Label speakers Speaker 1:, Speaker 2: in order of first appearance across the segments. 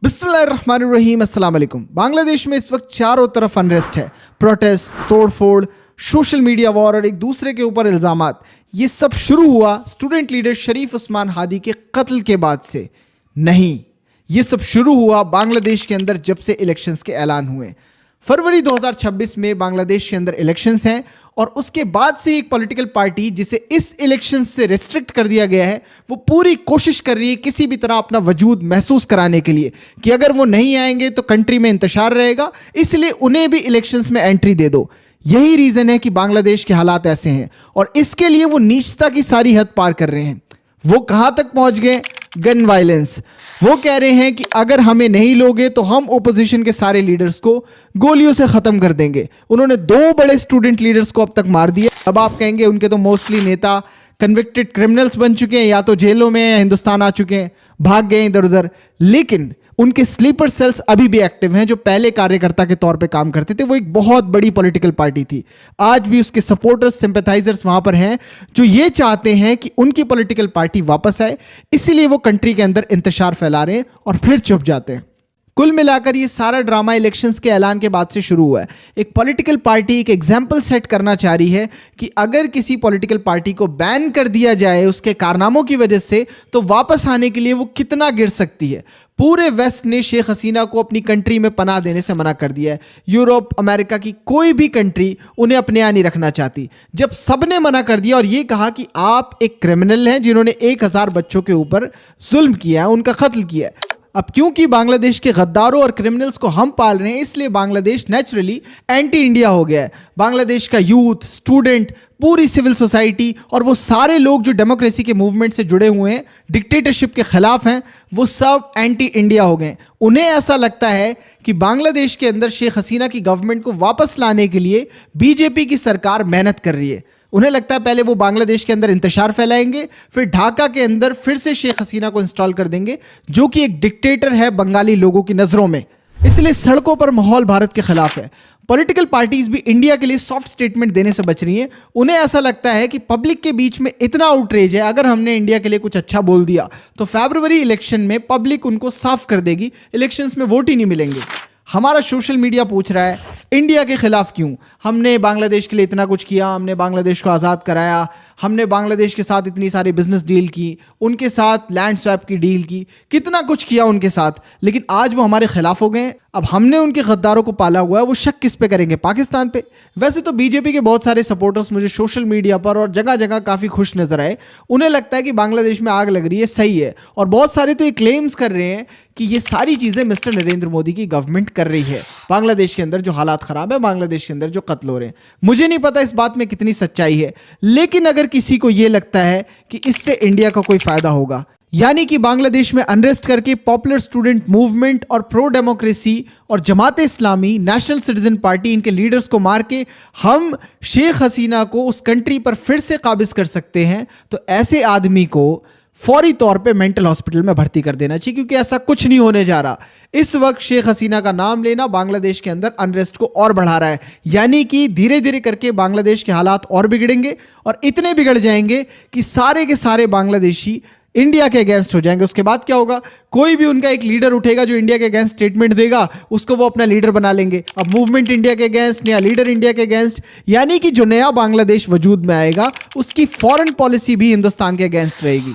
Speaker 1: बिस्मिल्लाहिर्रहमानिर्रहीम, अस्सलाम वालेकुम। बांग्लादेश में इस वक्त चारों तरफ अनरेस्ट है, प्रोटेस्ट, तोड़फोड़, सोशल मीडिया वॉर और एक दूसरे के ऊपर इल्ज़ामात। ये सब शुरू हुआ स्टूडेंट लीडर शरीफ उस्मान हादी के कत्ल के बाद से नहीं, ये सब शुरू हुआ बांग्लादेश के अंदर जब से इलेक्शंस के ऐलान हुए। फरवरी 2026 में बांग्लादेश के अंदर इलेक्शंस हैं और उसके बाद से एक पॉलिटिकल पार्टी जिसे इस इलेक्शन से रिस्ट्रिक्ट कर दिया गया है, वो पूरी कोशिश कर रही है किसी भी तरह अपना वजूद महसूस कराने के लिए कि अगर वो नहीं आएंगे तो कंट्री में इंतशार रहेगा, इसलिए उन्हें भी इलेक्शंस में एंट्री दे दो। यही रीज़न है कि बांग्लादेश के हालात ऐसे हैं और इसके लिए वो नीचता की सारी हद पार कर रहे हैं। वो कहाँ तक पहुँच गए? Gun violence. वो कह रहे हैं कि अगर हमें नहीं लोगे तो हम ओपोजिशन के सारे लीडर्स को गोलियों से ख़त्म कर देंगे। उन्होंने 2 बड़े स्टूडेंट लीडर्स को अब तक मार दिया। अब आप कहेंगे उनके तो मोस्टली नेता कन्विक्टेड क्रिमिनल्स बन चुके हैं, या तो जेलों में या हिंदुस्तान आ चुके हैं, भाग गए इधर उधर, लेकिन उनके स्लीपर सेल्स अभी भी एक्टिव हैं। जो पहले कार्यकर्ता के तौर पे काम करते थे, वो एक बहुत बड़ी पॉलिटिकल पार्टी थी, आज भी उसके सपोर्टर्स, सिंपैथाइजर्स वहां पर हैं जो ये चाहते हैं कि उनकी पॉलिटिकल पार्टी वापस आए। इसीलिए वो कंट्री के अंदर इंतशार फैला रहे हैं और फिर चुप जाते हैं। कुल मिलाकर ये सारा ड्रामा इलेक्शंस के ऐलान के बाद से शुरू हुआ है। एक पॉलिटिकल पार्टी एक एग्जाम्पल सेट करना चाह रही है कि अगर किसी पॉलिटिकल पार्टी को बैन कर दिया जाए उसके कारनामों की वजह से, तो वापस आने के लिए वो कितना गिर सकती है। पूरे वेस्ट ने शेख हसीना को अपनी कंट्री में पनाह देने से मना कर दिया है। यूरोप, अमेरिका की कोई भी कंट्री उन्हें अपने यहाँ नहीं रखना चाहती। जब सब ने मना कर दिया और ये कहा कि आप एक क्रिमिनल हैं जिन्होंने 1000 बच्चों के ऊपर जुल्म किया है, उनका कत्ल किया है। अब क्योंकि बांग्लादेश के गद्दारों और क्रिमिनल्स को हम पाल रहे हैं, इसलिए बांग्लादेश नेचुरली एंटी इंडिया हो गया है। बांग्लादेश का यूथ, स्टूडेंट, पूरी सिविल सोसाइटी और वो सारे लोग जो डेमोक्रेसी के मूवमेंट से जुड़े हुए हैं, डिक्टेटरशिप के खिलाफ हैं, वो सब एंटी इंडिया हो गए। उन्हें ऐसा लगता है कि बांग्लादेश के अंदर शेख हसीना की गवर्नमेंट को वापस लाने के लिए बीजेपी की सरकार मेहनत कर रही है। उन्हें लगता है पहले वो बांग्लादेश के अंदर इंतशार फैलाएंगे, फिर ढाका के अंदर फिर से शेख हसीना को इंस्टॉल कर देंगे, जो कि एक डिक्टेटर है बंगाली लोगों की नज़रों में। इसलिए सड़कों पर माहौल भारत के खिलाफ है। पॉलिटिकल पार्टीज भी इंडिया के लिए सॉफ्ट स्टेटमेंट देने से बच रही हैं। उन्हें ऐसा लगता है कि पब्लिक के बीच में इतना आउटरेज है, अगर हमने इंडिया के लिए कुछ अच्छा बोल दिया तो फरवरी इलेक्शन में पब्लिक उनको साफ कर देगी, इलेक्शंस में वोट ही नहीं मिलेंगे। हमारा सोशल मीडिया पूछ रहा है इंडिया के खिलाफ क्यों? हमने बांग्लादेश के लिए इतना कुछ किया, हमने बांग्लादेश को आज़ाद कराया, हमने बांग्लादेश के साथ इतनी सारी बिजनेस डील की, उनके साथ लैंड स्वैप की डील की, कितना कुछ किया उनके साथ, लेकिन आज वो हमारे खिलाफ हो गए। अब हमने उनके गद्दारों को पाला हुआ है, वो शक किस पे करेंगे? पाकिस्तान पे। वैसे तो बीजेपी के बहुत सारे सपोर्टर्स मुझे सोशल मीडिया पर और जगह जगह काफ़ी खुश नजर आए। उन्हें लगता है कि बांग्लादेश में आग लग रही है, सही है, और बहुत सारे तो ये क्लेम्स कर रहे हैं कि ये सारी चीज़ें मिस्टर नरेंद्र मोदी की गवर्नमेंट कर रही है। बांग्लादेश के अंदर जो हालात ख़राब है, बांग्लादेश के अंदर जो कत्ल हो रहे हैं, मुझे नहीं पता इस बात में कितनी सच्चाई है, लेकिन अगर किसी को ये लगता है कि इससे इंडिया का कोई फ़ायदा होगा, यानी कि बांग्लादेश में अनरेस्ट करके पॉपुलर स्टूडेंट मूवमेंट और प्रो डेमोक्रेसी और Jamaat Islami, national citizen party, इनके लीडर्स को मार के हम शेख हसीना को उस कंट्री पर फिर से काबिज कर सकते हैं, तो ऐसे आदमी को फौरी तौर पे मेंटल हॉस्पिटल में भर्ती कर देना चाहिए, क्योंकि ऐसा कुछ नहीं होने जा रहा। इस वक्त शेख हसीना का नाम लेना बांग्लादेश के अंदर अनरेस्ट को और बढ़ा रहा है, यानी कि धीरे धीरे करके बांग्लादेश के हालात और बिगड़ेंगे और इतने बिगड़ जाएंगे कि सारे के सारे बांग्लादेशी इंडिया के अगेंस्ट हो जाएंगे। उसके बाद क्या होगा? कोई भी उनका एक लीडर उठेगा जो इंडिया के अगेंस्ट स्टेटमेंट देगा, उसको वो अपना लीडर बना लेंगे। अब मूवमेंट इंडिया के अगेंस्ट, नया लीडर इंडिया के अगेंस्ट, यानी कि जो नया बांग्लादेश वजूद में आएगा उसकी फॉरेन पॉलिसी भी हिंदुस्तान के अगेंस्ट रहेगी।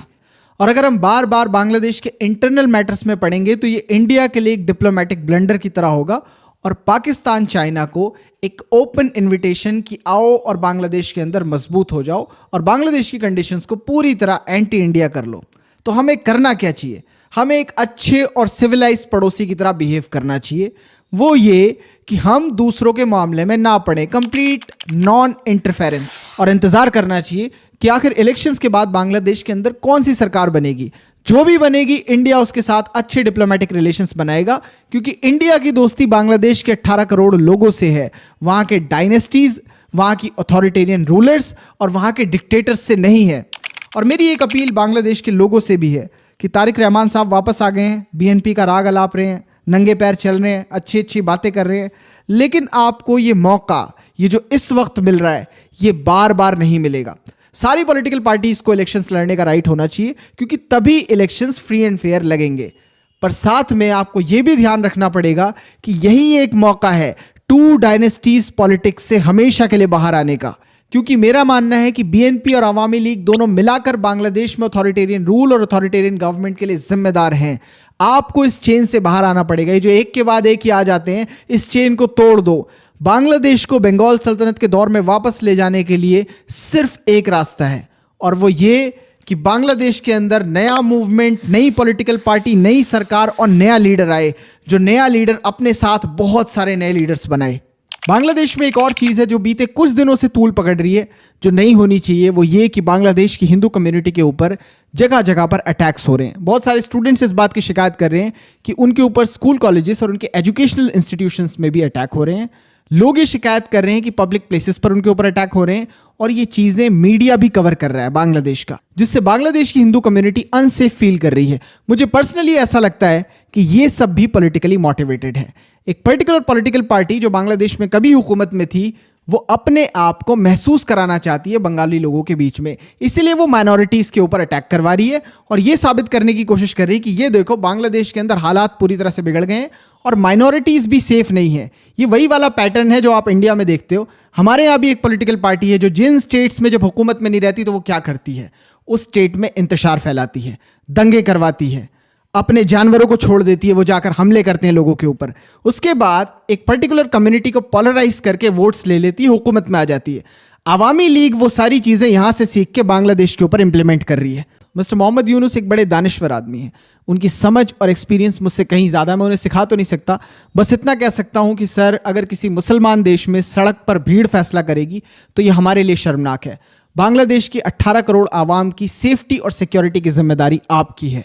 Speaker 1: और अगर हम बार बार बांग्लादेश के इंटरनल मैटर्स में पढ़ेंगे तो ये इंडिया के लिए एक डिप्लोमेटिक ब्लंडर की तरह होगा और पाकिस्तान चाइना को एक ओपन इनविटेशन कि आओ और बांग्लादेश के अंदर मजबूत हो जाओ और बांग्लादेश की कंडीशंस को पूरी तरह एंटी इंडिया कर लो। तो हमें करना क्या चाहिए? हमें एक अच्छे और सिविलाइज पड़ोसी की तरह बिहेव करना चाहिए। वो ये कि हम दूसरों के मामले में ना पड़े, कंप्लीट नॉन इंटरफेरेंस, और इंतज़ार करना चाहिए कि आखिर इलेक्शंस के बाद बांग्लादेश के अंदर कौन सी सरकार बनेगी। जो भी बनेगी, इंडिया उसके साथ अच्छे डिप्लोमेटिक रिलेशंस बनाएगा, क्योंकि इंडिया की दोस्ती बांग्लादेश के 18 करोड़ लोगों से है, वहाँ के डायनेस्टीज, वहाँ की अथॉरिटेरियन रूलर्स और वहाँ के डिक्टेटर्स से नहीं है। और मेरी एक अपील बांग्लादेश के लोगों से भी है कि तारिक रहमान साहब वापस आ गए हैं, बीएनपी का राग अलाप रहे हैं, नंगे पैर चल रहे हैं, अच्छी अच्छी बातें कर रहे हैं, लेकिन आपको ये मौका, ये जो इस वक्त मिल रहा है, ये बार बार नहीं मिलेगा। सारी पॉलिटिकल पार्टीज को इलेक्शंस लड़ने का राइट होना चाहिए, क्योंकि तभी इलेक्शंस फ्री एंड फेयर लगेंगे। पर साथ में आपको यह भी ध्यान रखना पड़ेगा कि यही एक मौका है टू डायनेस्टीज पॉलिटिक्स से हमेशा के लिए बाहर आने का। क्योंकि मेरा मानना है कि बीएनपी और अवामी लीग दोनों मिलाकर बांग्लादेश में अथॉरिटेरियन रूल और अथॉरिटेरियन गवर्नमेंट के लिए जिम्मेदार हैं। आपको इस चेन से बाहर आना पड़ेगा। ये जो एक के बाद एक ही आ जाते हैं, इस चेन को तोड़ दो। बांग्लादेश को बंगाल सल्तनत के दौर में वापस ले जाने के लिए सिर्फ एक रास्ता है, और वो ये कि बांग्लादेश के अंदर नया मूवमेंट, नई पॉलिटिकल पार्टी, नई सरकार और नया लीडर आए, जो नया लीडर अपने साथ बहुत सारे नए लीडर्स बनाए। बांग्लादेश में एक और चीज़ है जो बीते कुछ दिनों से तूल पकड़ रही है, जो नहीं होनी चाहिए, वो ये कि बांग्लादेश की हिंदू कम्युनिटी के ऊपर जगह जगह पर अटैक्स हो रहे हैं। बहुत सारे स्टूडेंट्स इस बात की शिकायत कर रहे हैं कि उनके ऊपर स्कूल, कॉलेजेस और उनके एजुकेशनल इंस्टीट्यूशंस में भी अटैक हो रहे हैं। लोग ये शिकायत कर रहे हैं कि पब्लिक प्लेसेस पर उनके ऊपर अटैक हो रहे हैं, और ये चीज़ें मीडिया भी कवर कर रहा है बांग्लादेश का, जिससे बांग्लादेश की हिंदू कम्युनिटी अनसेफ फील कर रही है। मुझे पर्सनली ऐसा लगता है कि ये सब भी पॉलिटिकली मोटिवेटेड है। एक पर्टिकुलर पॉलिटिकल पार्टी जो बांग्लादेश में कभी हुकूमत में थी, वो अपने आप को महसूस कराना चाहती है बंगाली लोगों के बीच में, इसीलिए वो माइनॉरिटीज़ के ऊपर अटैक करवा रही है और ये साबित करने की कोशिश कर रही है कि ये देखो, बांग्लादेश के अंदर हालात पूरी तरह से बिगड़ गए हैं और माइनॉरिटीज़ भी सेफ नहीं है। ये वही वाला पैटर्न है जो आप इंडिया में देखते हो। हमारे यहाँ भी एक पॉलिटिकल पार्टी है जो जिन स्टेट्स में जब हुकूमत में नहीं रहती तो वो क्या करती है, उस स्टेट में इंतशार फैलाती है, दंगे करवाती है, अपने जानवरों को छोड़ देती है, वो जाकर हमले करते हैं लोगों के ऊपर। उसके बाद एक पर्टिकुलर कम्युनिटी को पोलराइज करके वोट्स ले लेती है, हुकूमत में आ जाती है। अवामी लीग वो सारी चीज़ें यहाँ से सीख के बांग्लादेश के ऊपर इंप्लीमेंट कर रही है। मिस्टर मोहम्मद यूनुस एक बड़े दानिश्वर आदमी हैं। उनकी समझ और एक्सपीरियंस मुझसे कहीं ज़्यादा, मैं उन्हें सिखा तो नहीं सकता, बस इतना कह सकता हूँ कि सर, अगर किसी मुसलमान देश में सड़क पर भीड़ फैसला करेगी तो ये हमारे लिए शर्मनाक है। बांग्लादेश की 18 करोड़ आवाम की सेफ्टी और सिक्योरिटी की जिम्मेदारी आपकी है।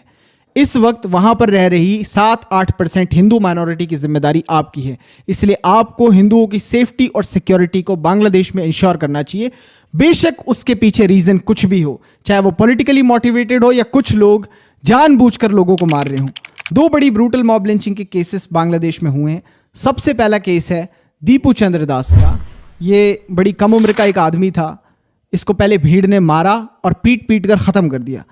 Speaker 1: इस वक्त वहां पर रह रही 7-8% हिंदू माइनॉरिटी की जिम्मेदारी आपकी है। इसलिए आपको हिंदुओं की सेफ्टी और सिक्योरिटी को बांग्लादेश में इंश्योर करना चाहिए, बेशक उसके पीछे रीजन कुछ भी हो, चाहे वो पॉलिटिकली मोटिवेटेड हो या कुछ लोग जानबूझकर लोगों को मार रहे हों। 2 बड़ी ब्रूटल मॉब लिंचिंग के केसेस बांग्लादेश में हुए हैं। सबसे पहला केस है दीपू चंद्र दास का। ये बड़ी कम उम्र का एक आदमी था। इसको पहले भीड़ ने मारा और पीट पीट कर ख़त्म कर दिया।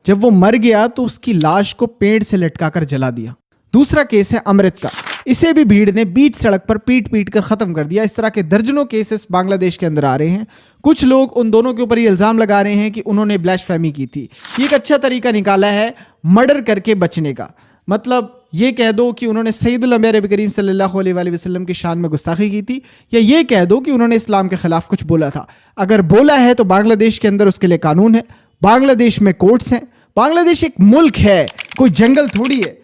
Speaker 1: जब वो मर गया तो उसकी लाश को पेड़ से लटकाकर जला दिया। दूसरा केस है अमृत का। इसे भी भीड़ ने बीच सड़क पर पीट पीट कर ख़त्म कर दिया। इस तरह के दर्जनों केसेस बांग्लादेश के अंदर आ रहे हैं। कुछ लोग उन दोनों के ऊपर ये इल्ज़ाम लगा रहे हैं कि उन्होंने ब्लैशफेमी की थी। ये एक अच्छा तरीका निकाला है मर्डर करके बचने का। मतलब ये कह दो कि उन्होंने सैयदुल अंबिया नबी करीम सल्लल्लाहु अलैहि वसल्लम की शान में गुस्ताखी की थी, या ये कह दो कि उन्होंने इस्लाम के खिलाफ कुछ बोला था। अगर बोला है तो बांग्लादेश के अंदर उसके लिए कानून है, बांग्लादेश में कोर्ट्स हैं। बांग्लादेश एक मुल्क है, कोई जंगल थोड़ी है।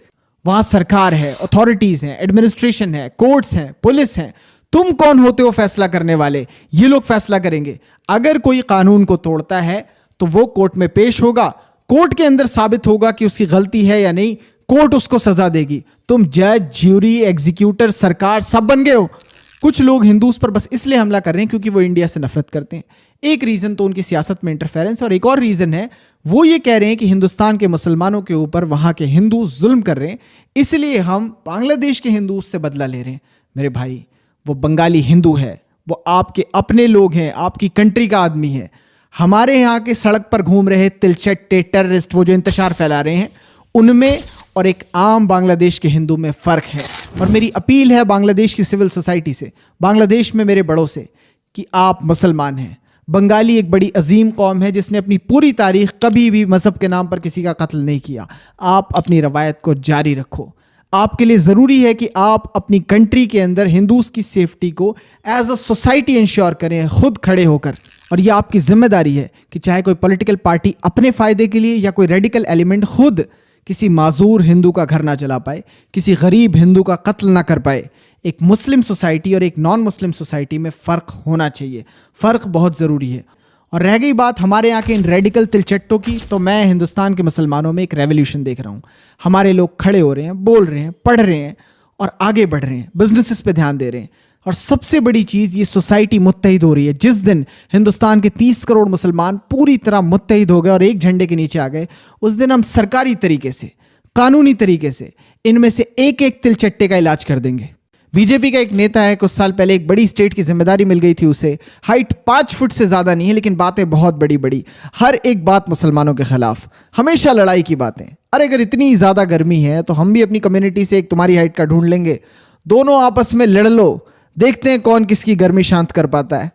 Speaker 1: वहां सरकार है, अथॉरिटीज हैं, एडमिनिस्ट्रेशन है, कोर्ट्स हैं, पुलिस हैं। तुम कौन होते हो फैसला करने वाले? ये लोग फैसला करेंगे। अगर कोई कानून को तोड़ता है तो वो कोर्ट में पेश होगा, कोर्ट के अंदर साबित होगा कि उसकी गलती है या नहीं, कोर्ट उसको सजा देगी। तुम जज, ज्यूरी, एग्जीक्यूटर, सरकार सब बन गए हो। कुछ लोग हिंदूज पर बस इसलिए हमला कर रहे हैं क्योंकि वो इंडिया से नफरत करते हैं। एक रीजन तो उनकी सियासत में इंटरफेरेंस, और एक और रीजन है वो ये कह रहे हैं कि हिंदुस्तान के मुसलमानों के ऊपर वहां के हिंदू जुल्म कर रहे हैं, इसलिए हम बांग्लादेश के हिंदू से बदला ले रहे हैं। मेरे भाई, वो बंगाली हिंदू है, वो आपके अपने लोग हैं, आपकी कंट्री का आदमी है। हमारे यहाँ के सड़क पर घूम रहे तिलचट्टे टेररिस्ट, वो जो इंतशार फैला रहे हैं, उनमें और एक आम बांग्लादेश के हिंदू में फ़र्क है। और मेरी अपील है बांग्लादेश की सिविल सोसाइटी से, बांग्लादेश में मेरे बड़ों से, कि आप मुसलमान हैं। बंगाली एक बड़ी अजीम कौम है जिसने अपनी पूरी तारीख कभी भी मज़हब के नाम पर किसी का कत्ल नहीं किया। आप अपनी रवायत को जारी रखो। आपके लिए ज़रूरी है कि आप अपनी कंट्री के अंदर हिंदूज़ की सेफ्टी को एज अ सोसाइटी इंश्योर करें, खुद खड़े होकर। और ये आपकी जिम्मेदारी है कि चाहे कोई पॉलिटिकल पार्टी अपने फ़ायदे के लिए या कोई रेडिकल एलिमेंट खुद किसी माजूर हिंदू का घर ना चला पाए, किसी गरीब हिंदू का कत्ल ना कर पाए। एक मुस्लिम सोसाइटी और एक नॉन मुस्लिम सोसाइटी में फ़र्क होना चाहिए। फ़र्क बहुत ज़रूरी है। और रह गई बात हमारे यहाँ के इन रेडिकल तिलचट्टों की, तो मैं हिंदुस्तान के मुसलमानों में एक रेवोल्यूशन देख रहा हूँ। हमारे लोग खड़े हो रहे हैं, बोल रहे हैं, पढ़ रहे हैं और आगे बढ़ रहे हैं, बिजनेसेस पे ध्यान दे रहे हैं। और सबसे बड़ी चीज़, ये सोसाइटी मुत्तहिद हो रही है। जिस दिन हिंदुस्तान के 30 करोड़ मुसलमान पूरी तरह मुत्तहिद हो गए और एक झंडे के नीचे आ गए, उस दिन हम सरकारी तरीके से, कानूनी तरीके से इनमें से एक एक तिलचट्टे का इलाज कर देंगे। बीजेपी का एक नेता है, कुछ साल पहले एक बड़ी स्टेट की जिम्मेदारी मिल गई थी उसे। हाइट 5 फुट से ज़्यादा नहीं है, लेकिन बातें बहुत बड़ी बड़ी, हर एक बात मुसलमानों के खिलाफ, हमेशा लड़ाई की बातें। अरे अगर इतनी ज़्यादा गर्मी है तो हम भी अपनी कम्युनिटी से एक तुम्हारी हाइट का ढूंढ लेंगे, दोनों आपस में लड़ लो, देखते हैं कौन किसकी गर्मी शांत कर पाता है।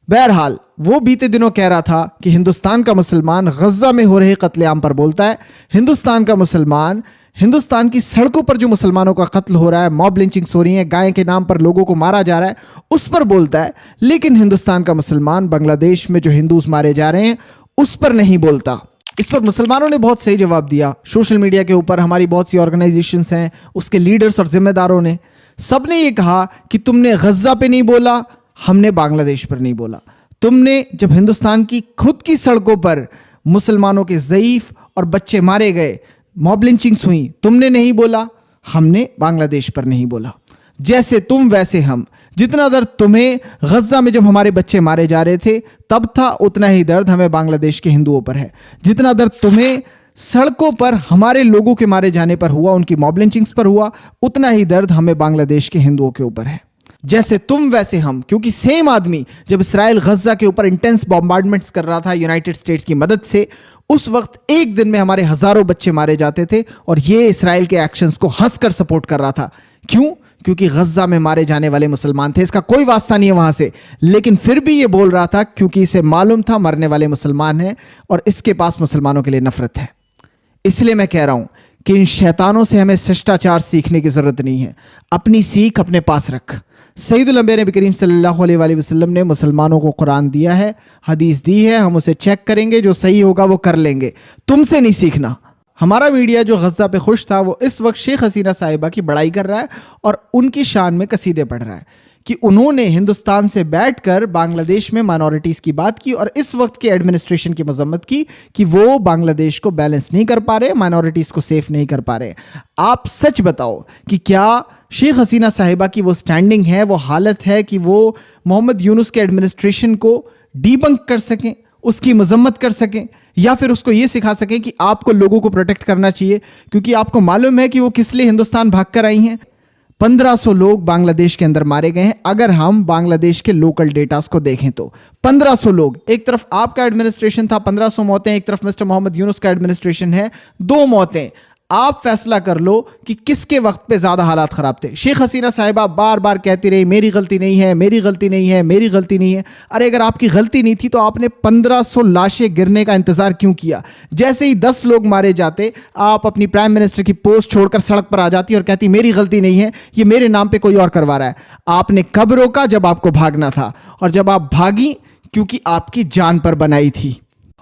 Speaker 1: बहरहाल वो बीते दिनों कह रहा था कि हिंदुस्तान का मुसलमान गजा में हो रहे कत्लेआम पर बोलता है, हिंदुस्तान का मुसलमान हिंदुस्तान की सड़कों पर जो मुसलमानों का कत्ल हो रहा है, मॉब लिंचिंग्स हो रही है, गाय के नाम पर लोगों को मारा जा रहा है, उस पर बोलता है। लेकिन हिंदुस्तान का मुसलमान बांग्लादेश में जो हिंदूज मारे जा रहे हैं उस पर नहीं बोलता। इस पर मुसलमानों ने बहुत सही जवाब दिया। सोशल मीडिया के ऊपर हमारी बहुत सी ऑर्गेनाइजेशंस हैं, उसके लीडर्स और जिम्मेदारों ने, सबने ये कहा कि तुमने गजा पे नहीं बोला, हमने बांग्लादेश पर नहीं बोला। तुमने जब हिंदुस्तान की खुद की सड़कों पर मुसलमानों के ज़ईफ और बच्चे मारे गए, मॉब लिंचिंग्स हुई, तुमने नहीं बोला, हमने बांग्लादेश पर नहीं बोला। जैसे तुम वैसे हम। जितना दर्द तुम्हें गजा में जब हमारे बच्चे मारे जा रहे थे तब था, उतना ही दर्द हमें बांग्लादेश के हिंदुओं पर है। जितना दर्द तुम्हें सड़कों पर हमारे लोगों के मारे जाने पर हुआ, उनकी मॉब लिंचिंग्स पर हुआ, उतना ही दर्द हमें बांग्लादेश के हिंदुओं के ऊपर है। जैसे तुम वैसे हम, क्योंकि सेम आदमी जब इसराइल गजा के ऊपर इंटेंस बॉम्बार्डमेंट्स कर रहा था यूनाइटेड स्टेट्स की मदद से, उस वक्त एक दिन में हमारे हजारों बच्चे मारे जाते थे और ये इसराइल के एक्शंस को हंसकर सपोर्ट कर रहा था। क्यों? क्योंकि गजा में मारे जाने वाले मुसलमान थे, इसका कोई वास्ता नहीं है वहां से, लेकिन फिर भी ये बोल रहा था क्योंकि इसे मालूम था मरने वाले मुसलमान हैं और इसके पास मुसलमानों के लिए नफरत है। इसलिए मैं कह रहा हूं कि इन शैतानों से हमें शिष्टाचार सीखने की जरूरत नहीं है, अपनी सीख अपने पास रख। सैयदुल अंबिया नबी करीम सल्लल्लाहु अलैहि वसल्लम ने मुसलमानों को कुरान दिया है, हदीस दी है, हम उसे चेक करेंगे, जो सही होगा वो कर लेंगे, तुमसे नहीं सीखना। हमारा मीडिया जो गजा पे खुश था वो इस वक्त शेख हसीना साहिबा की बड़ाई कर रहा है और उनकी शान में कसीदे पढ़ रहा है कि उन्होंने हिंदुस्तान से बैठकर बांग्लादेश में माइनॉरिटीज़ की बात की और इस वक्त के एडमिनिस्ट्रेशन की मजम्मत की कि वो बांग्लादेश को बैलेंस नहीं कर पा रहे, माइनॉरिटीज़ को सेफ नहीं कर पा रहे। आप सच बताओ कि क्या शेख हसीना साहिबा की वो स्टैंडिंग है, वो हालत है कि वो मोहम्मद यूनुस के एडमिनिस्ट्रेशन को डीबंक कर सकें, उसकी मजम्मत कर सकें, या फिर उसको ये सिखा सकें कि आपको लोगों को प्रोटेक्ट करना चाहिए, क्योंकि आपको मालूम है कि वो किस लिए हिंदुस्तान भाग कर आई हैं। 1500 लोग बांग्लादेश के अंदर मारे गए हैं। अगर हम बांग्लादेश के लोकल डेटास को देखें तो 1500 लोग, एक तरफ आपका एडमिनिस्ट्रेशन था, 1500 मौतें, एक तरफ मिस्टर मोहम्मद यूनुस का एडमिनिस्ट्रेशन है, 2 मौतें। आप फैसला कर लो कि किसके वक्त पे ज्यादा हालात खराब थे। शेख हसीना साहिबा बार बार कहती रही मेरी गलती नहीं है, मेरी गलती नहीं है, मेरी गलती नहीं है। अरे अगर आपकी गलती नहीं थी तो आपने 1500 लाशें गिरने का इंतजार क्यों किया? जैसे ही 10 लोग मारे जाते आप अपनी प्राइम मिनिस्टर की पोस्ट छोड़कर सड़क पर आ जाती और कहती मेरी गलती नहीं है, ये मेरे नाम पे कोई और करवा रहा है। आपने कब रोका? जब आपको भागना था, और जब आप भागी क्योंकि आपकी जान पर बनाई थी।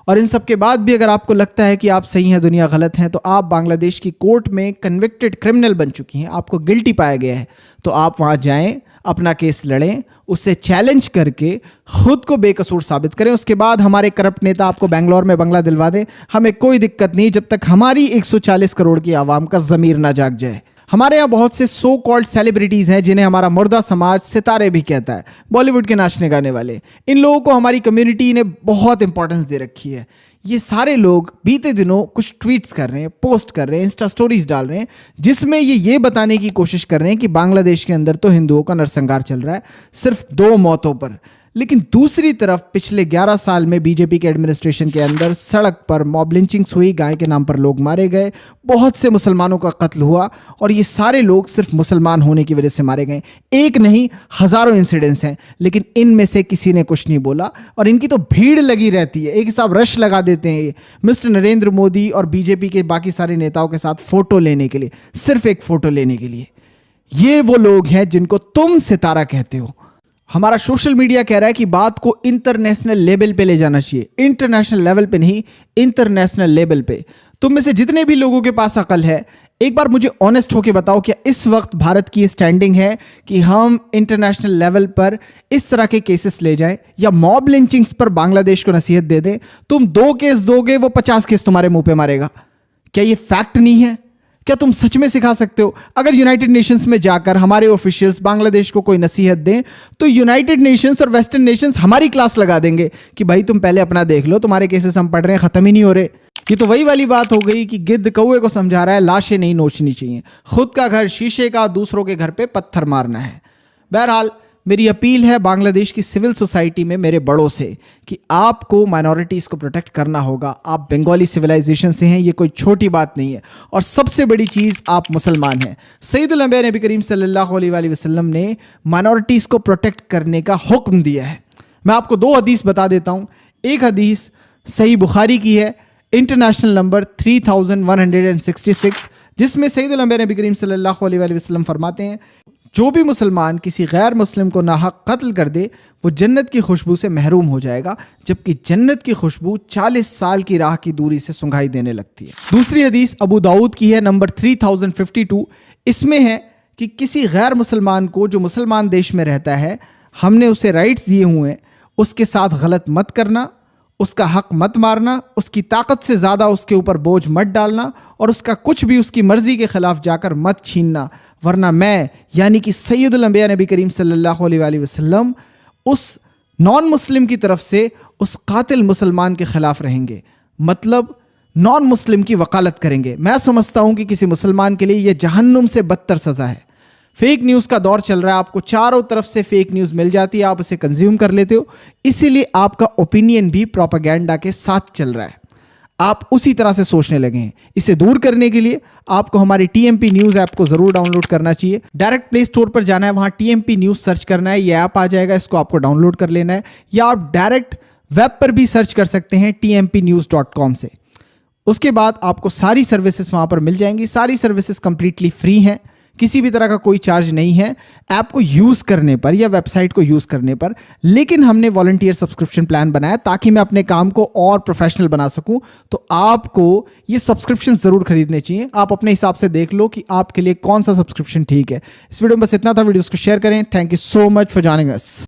Speaker 1: और इन सब के बाद भी अगर आपको लगता है कि आप सही हैं, दुनिया गलत है, तो आप बांग्लादेश की कोर्ट में कन्विक्टेड क्रिमिनल बन चुकी हैं, आपको गिल्टी पाया गया है, तो आप वहाँ जाएं, अपना केस लड़ें, उससे चैलेंज करके खुद को बेकसूर साबित करें। उसके बाद हमारे करप्ट नेता आपको बेंगलोर में बंगला दिलवा दें, हमें कोई दिक्कत नहीं, जब तक हमारी 140 करोड़ की आवाम का ज़मीर ना जाग जाए। हमारे यहाँ बहुत से सो कॉल्ड सेलिब्रिटीज़ हैं जिन्हें हमारा मुर्दा समाज सितारे भी कहता है, बॉलीवुड के नाचने गाने वाले। इन लोगों को हमारी कम्युनिटी ने बहुत इंपॉर्टेंस दे रखी है। ये सारे लोग बीते दिनों कुछ ट्वीट्स कर रहे हैं, पोस्ट कर रहे हैं, इंस्टा स्टोरीज डाल रहे हैं, जिसमें ये बताने की कोशिश कर रहे हैं कि बांग्लादेश के अंदर तो हिंदुओं का नरसंहार चल रहा है सिर्फ 2 मौतों पर। लेकिन दूसरी तरफ पिछले 11 साल में बीजेपी के एडमिनिस्ट्रेशन के अंदर सड़क पर मॉब लिंचिंग्स हुई, गाय के नाम पर लोग मारे गए, बहुत से मुसलमानों का कत्ल हुआ, और ये सारे लोग सिर्फ मुसलमान होने की वजह से मारे गए। एक नहीं, हजारों इंसिडेंट्स हैं, लेकिन इनमें से किसी ने कुछ नहीं बोला। और इनकी तो भीड़ लगी रहती है, एक हिसाब रश लगा देते हैं ये मिस्टर नरेंद्र मोदी और बीजेपी के बाकी सारे नेताओं के साथ फोटो लेने के लिए, सिर्फ एक फोटो लेने के लिए। ये वो लोग हैं जिनको तुम सितारा कहते हो। हमारा सोशल मीडिया कह रहा है कि बात को इंटरनेशनल लेवल पे ले जाना चाहिए, इंटरनेशनल लेवल पे नहीं, इंटरनेशनल लेवल पे। तुम में से जितने भी लोगों के पास अकल है, एक बार मुझे ऑनेस्ट होके बताओ, क्या इस वक्त भारत की स्टैंडिंग है कि हम इंटरनेशनल लेवल पर इस तरह के केसेस ले जाएं, या मॉब लिंचिंग्स पर बांग्लादेश को नसीहत दे दें? तुम 2 केस दोगे, वो 50 केस तुम्हारे मुंह पे मारेगा। क्या ये फैक्ट नहीं है? क्या तुम सच में सिखा सकते हो? अगर यूनाइटेड नेशंस में जाकर हमारे ऑफिशियल्स बांग्लादेश को कोई नसीहत दें तो यूनाइटेड नेशंस और वेस्टर्न नेशंस हमारी क्लास लगा देंगे कि भाई तुम पहले अपना देख लो, तुम्हारे केसेस हम पढ़ रहे हैं, खत्म ही नहीं हो रहे। ये तो वही वाली बात हो गई कि गिद्ध कौवे को समझा रहा है लाशें नहीं नोचनी चाहिए, खुद का घर शीशे का, दूसरों के घर पे पत्थर मारना है। बहरहाल मेरी अपील है बांग्लादेश की सिविल सोसाइटी में मेरे बड़ों से कि आपको माइनॉरिटीज़ को प्रोटेक्ट करना होगा। आप बंगाली सिविलाइजेशन से हैं, ये कोई छोटी बात नहीं है। और सबसे बड़ी चीज़, आप मुसलमान हैं। सैयदुल अंबिया नबी करीम सल्लल्लाहु अलैहि वसल्लम ने माइनॉरिटीज़ को प्रोटेक्ट करने का हुक्म दिया है। मैं आपको 2 हदीस बता देता हूँ। एक हदीस सही बुखारी की है, इंटरनेशनल नंबर 3166, जिसमें सैयदुल अंबिया नबी करीम सल्लल्लाहु अलैहि वसल्लम फरमाते हैं, जो भी मुसलमान किसी गैर मुस्लिम को नाहक कत्ल कर दे वो जन्नत की खुशबू से महरूम हो जाएगा, जबकि जन्नत की खुशबू 40 साल की राह की दूरी से सुंघाई देने लगती है। दूसरी हदीस अबू दाऊद की है, नंबर 3052। इसमें है कि किसी गैर मुसलमान को, जो मुसलमान देश में रहता है, हमने उसे राइट्स दिए हुए हैं, उसके साथ गलत मत करना, उसका हक मत मारना, उसकी ताकत से ज़्यादा उसके ऊपर बोझ मत डालना और उसका कुछ भी उसकी मर्ज़ी के ख़िलाफ़ जाकर मत छीनना, वरना मैं यानी कि सैयदुल अंबिया नबी करीम सल्लल्लाहु अलैहि वसल्लम उस नॉन मुस्लिम की तरफ से उस कातिल मुसलमान के ख़िलाफ़ रहेंगे, मतलब नॉन मुस्लिम की वकालत करेंगे। मैं समझता हूँ कि किसी मुसलमान के लिए यह जहन्नुम से बदतर सज़ा है। फेक न्यूज़ का दौर चल रहा है, आपको चारों तरफ से फेक न्यूज़ मिल जाती है, आप उसे कंज्यूम कर लेते हो, इसीलिए आपका ओपिनियन भी प्रोपेगेंडा के साथ चल रहा है, आप उसी तरह से सोचने लगे हैं। इसे दूर करने के लिए आपको हमारी टीएमपी न्यूज़ ऐप को ज़रूर डाउनलोड करना चाहिए। डायरेक्ट प्ले स्टोर पर जाना है, वहाँ टीएमपी न्यूज़ सर्च करना है, ये ऐप आ जाएगा, इसको आपको डाउनलोड कर लेना है, या आप डायरेक्ट वेब पर भी सर्च कर सकते हैं tmpnews.com से। उसके बाद आपको सारी सर्विसेज वहाँ पर मिल जाएंगी। सारी सर्विसेज कंप्लीटली फ्री हैं, किसी भी तरह का कोई चार्ज नहीं है ऐप को यूज़ करने पर या वेबसाइट को यूज़ करने पर। लेकिन हमने वॉलंटियर सब्सक्रिप्शन प्लान बनाया ताकि मैं अपने काम को और प्रोफेशनल बना सकूं। तो आपको ये सब्सक्रिप्शन ज़रूर खरीदने चाहिए। आप अपने हिसाब से देख लो कि आपके लिए कौन सा सब्सक्रिप्शन ठीक है। इस वीडियो में बस इतना था। वीडियोस को शेयर करें। Thank you so much for joining us.